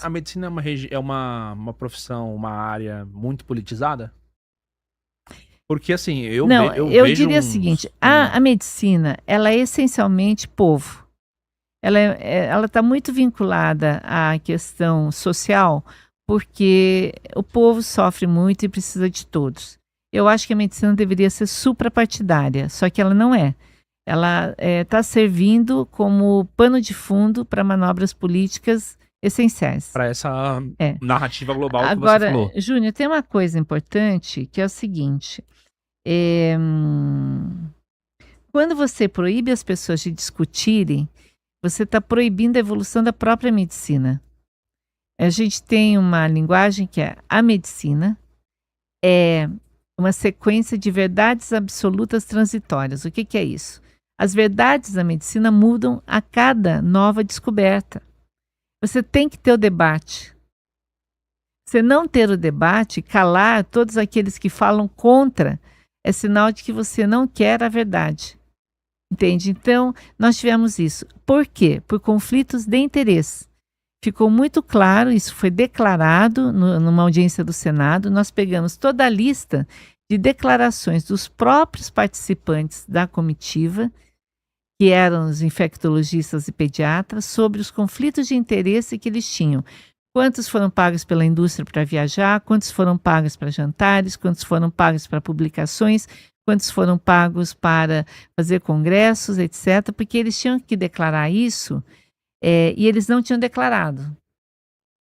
A medicina é uma profissão, uma área muito politizada? Porque assim, Não, eu eu vejo diria o seguinte: uns a medicina, ela é essencialmente povo. Ela está muito vinculada à questão social, porque o povo sofre muito e precisa de todos. Eu acho que a medicina deveria ser suprapartidária, só que ela não é. Ela está servindo como pano de fundo para manobras políticas essenciais. pra essa É. narrativa global que você Agora, falou. Júnior, tem uma coisa importante que é o seguinte: é, quando você proíbe as pessoas de discutirem, você está proibindo a evolução da própria medicina. A gente tem uma linguagem que é a medicina é uma sequência de verdades absolutas transitórias. O que, que é isso? As verdades da medicina mudam a cada nova descoberta. Você tem que ter o debate. Você não ter o debate, calar todos aqueles que falam contra, é sinal de que você não quer a verdade. Entende? Então, nós tivemos isso. Por quê? Por conflitos de interesse. Ficou muito claro, isso foi declarado numa audiência do Senado. Nós pegamos toda a lista de declarações dos próprios participantes da comitiva, que eram os infectologistas e pediatras, sobre os conflitos de interesse que eles tinham. Quantos foram pagos pela indústria para viajar, quantos foram pagos para jantares, quantos foram pagos para publicações, quantos foram pagos para fazer congressos, etc., porque eles tinham que declarar isso e eles não tinham declarado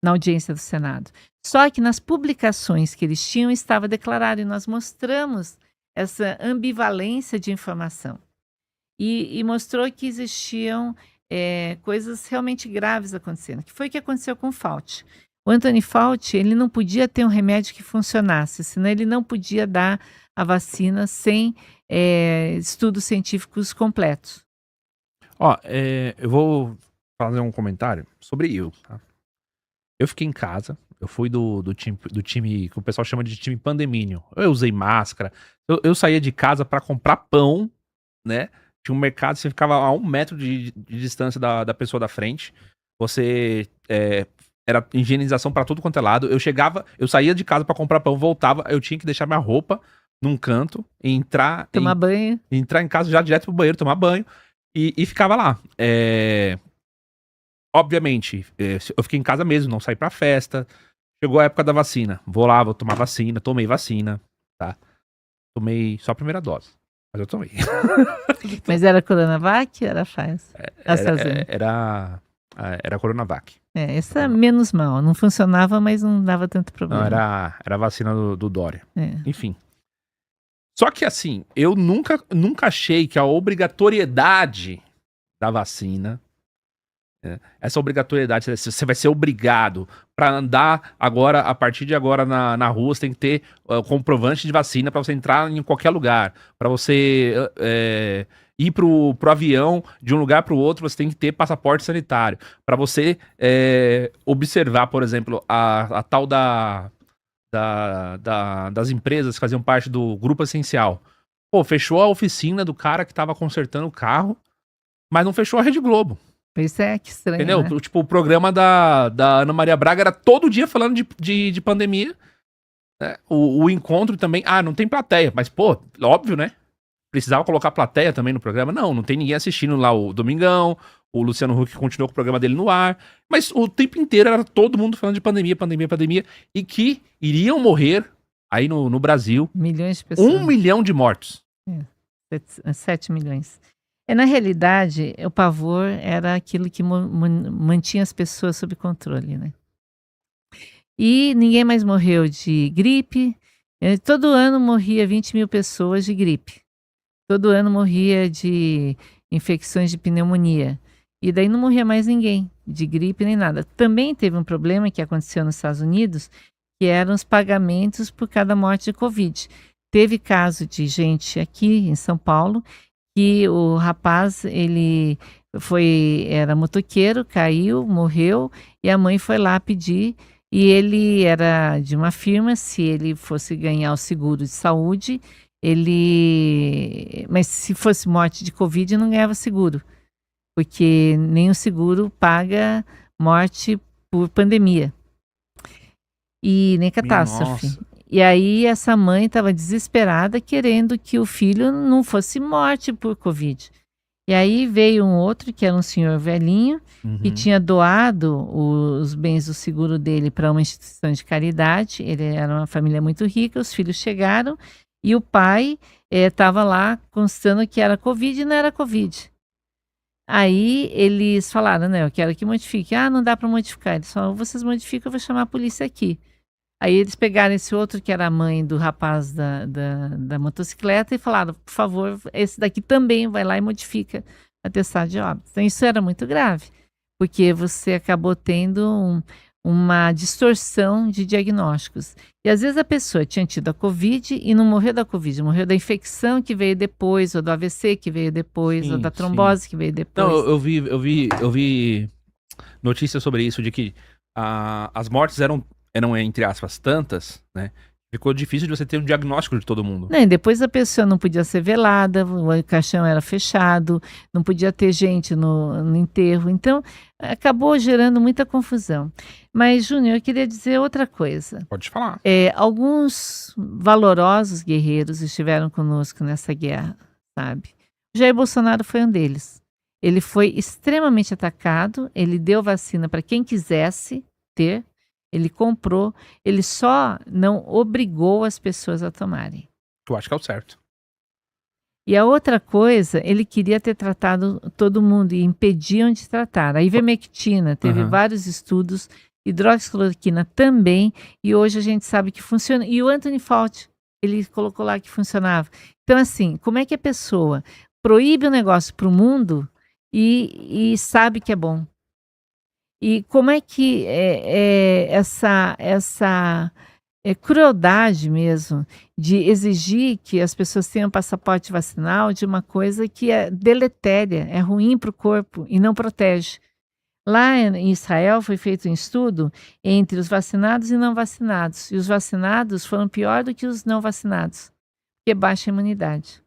na audiência do Senado. Só que nas publicações que eles tinham estava declarado e nós mostramos essa ambivalência de informação. E mostrou que existiam coisas realmente graves acontecendo, que foi o que aconteceu com o Fauci. O Anthony Fauci, ele não podia ter um remédio que funcionasse, senão ele não podia dar a vacina sem estudos científicos completos. Ó, eu vou fazer um comentário sobre eu, tá? Eu fiquei em casa, eu fui do time que o pessoal chama de time pandemínio. Eu usei máscara, eu saía de casa pra comprar pão, né? Tinha um mercado, você ficava a 1 metro de distância da pessoa da frente. Você era higienização pra tudo quanto é lado. Eu saía de casa pra comprar pão, voltava, eu tinha que deixar minha roupa num canto, Tomar banho. entrar em casa já direto pro banheiro, tomar banho e ficava lá. Obviamente, eu fiquei em casa mesmo, não saí pra festa. Chegou a época da vacina. Vou lá, vou tomar vacina. Tomei vacina, tá? Tomei só a primeira dose. Mas eu tomei. Mas era Coronavac ou era Pfizer? AstraZeneca. Era Coronavac. Essa é menos mal. Não funcionava, mas não dava tanto Não, problema. era a vacina do Dória. É. Enfim. Só que assim, eu nunca achei que a obrigatoriedade da vacina, essa obrigatoriedade, você vai ser obrigado pra andar agora, a partir de agora na rua, você tem que ter comprovante de vacina pra você entrar em qualquer lugar. Pra você ir pro avião de um lugar pro outro, você tem que ter passaporte sanitário. Pra você observar, por exemplo, a tal das empresas que faziam parte do grupo essencial. Pô, fechou a oficina do cara que tava consertando o carro, mas não fechou a Rede Globo. Pois é, que estranho, Entendeu? né? Tipo, o programa da Ana Maria Braga era todo dia falando de pandemia. Né? O encontro também. Ah, não tem plateia. Mas, pô, óbvio, né? Precisava colocar plateia também no programa. Não tem ninguém assistindo lá o Domingão. O Luciano Huck continuou com o programa dele no ar. Mas o tempo inteiro era todo mundo falando de pandemia. E que iriam morrer aí no Brasil Milhões de pessoas. 1 milhão de mortos. 7 milhões. Na realidade, o pavor era aquilo que mantinha as pessoas sob controle, né? E ninguém mais morreu de gripe. Todo ano morria 20 mil pessoas de gripe. Todo ano morria de infecções de pneumonia. E daí não morria mais ninguém de gripe nem nada. Também teve um problema que aconteceu nos Estados Unidos, que eram os pagamentos por cada morte de Covid. Teve caso de gente aqui em São Paulo que o rapaz, ele era motoqueiro, caiu, morreu, e a mãe foi lá pedir, e ele era de uma firma, se ele fosse ganhar o seguro de saúde, mas se fosse morte de Covid, não ganhava seguro, porque nem o seguro paga morte por pandemia. E nem catástrofe. Nossa. E aí essa mãe estava desesperada, querendo que o filho não fosse morte por Covid. E aí veio um outro, que era um senhor velhinho, que Uhum. tinha doado os bens do seguro dele para uma instituição de caridade. Ele era uma família muito rica, os filhos chegaram e o pai estava lá constando que era Covid e não era Covid. Aí eles falaram, né, eu quero que modifique. Ah, não dá para modificar. Eles falaram, vocês modificam, eu vou chamar a polícia aqui. Aí eles pegaram esse outro que era a mãe do rapaz da motocicleta e falaram, por favor, esse daqui também vai lá e modifica a testagem de óbito. Então isso era muito grave, porque você acabou tendo uma distorção de diagnósticos. E às vezes a pessoa tinha tido a Covid e não morreu da Covid, morreu da infecção que veio depois, ou do AVC que veio depois, ou Sim, da sim. trombose que veio Não, depois. eu vi notícias sobre isso, de que as mortes eram, entre aspas, tantas, né? Ficou difícil de você ter um diagnóstico de todo mundo. Não, e depois a pessoa não podia ser velada, o caixão era fechado, não podia ter gente no enterro. Então, acabou gerando muita confusão. Mas, Júnior, eu queria dizer outra coisa. Pode falar. Alguns valorosos guerreiros estiveram conosco nessa guerra, sabe? Jair Bolsonaro foi um deles. Ele foi extremamente atacado, ele deu vacina para quem quisesse ter, ele comprou, ele só não obrigou as pessoas a tomarem. Eu acho que é o certo. E a outra coisa, ele queria ter tratado todo mundo e impediam de tratar. A ivermectina teve vários estudos, hidroxicloroquina também, e hoje a gente sabe que funciona. E o Anthony Fauci, ele colocou lá que funcionava. Então, assim, como é que a pessoa proíbe o negócio para o mundo e sabe que é bom? E como é que essa crueldade mesmo de exigir que as pessoas tenham passaporte vacinal de uma coisa que é deletéria, é ruim para o corpo e não protege. Lá em Israel foi feito um estudo entre os vacinados e não vacinados, e os vacinados foram pior do que os não vacinados, porque baixa a imunidade.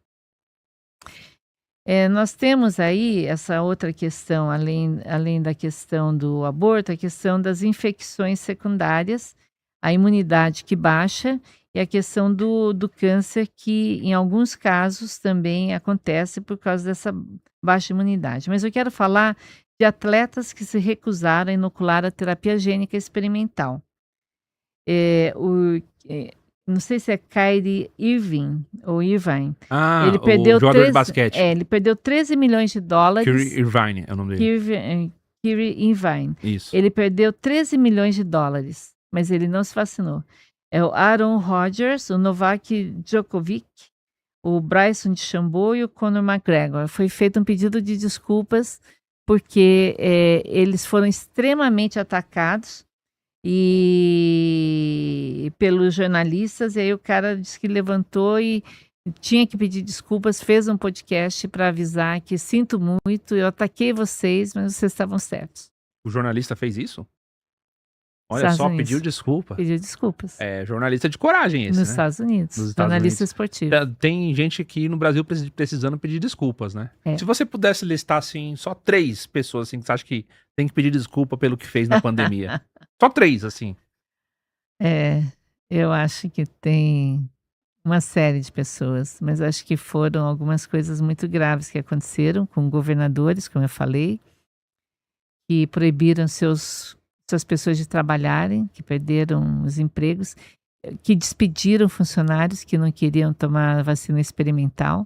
Nós temos aí essa outra questão, além da questão do aborto, a questão das infecções secundárias, a imunidade que baixa e a questão do câncer, que em alguns casos também acontece por causa dessa baixa imunidade. Mas eu quero falar de atletas que se recusaram a inocular a terapia gênica experimental. Não sei se é Kyrie Irving ou Irvine. Ele perdeu o jogador de basquete. ele perdeu 13 milhões de dólares. Kyrie Irvine é o nome dele. Kyrie Irvine. Isso. Ele perdeu 13 milhões de dólares, mas ele não se vacinou. É o Aaron Rodgers, o Novak Djokovic, o Bryson DeChambeau e o Conor McGregor. Foi feito um pedido de desculpas porque eles foram extremamente atacados e pelos jornalistas, e aí o cara disse que levantou e tinha que pedir desculpas, fez um podcast para avisar que sinto muito, eu ataquei vocês, mas vocês estavam certos. O jornalista fez isso? Olha Estados só, Unidos. pediu desculpa. Pediu desculpas. É jornalista de coragem esse, Nos né? Estados Unidos. Nos Estados Jornalista Unidos. esportivo. Tem gente aqui no Brasil precisando pedir desculpas, né? Se você pudesse listar, assim, só 3 pessoas, assim, que você acha que tem que pedir desculpa pelo que fez na pandemia. Só 3, assim. Eu acho que tem uma série de pessoas, mas acho que foram algumas coisas muito graves que aconteceram com governadores, como eu falei, que proibiram suas pessoas de trabalharem, que perderam os empregos, que despediram funcionários que não queriam tomar a vacina experimental.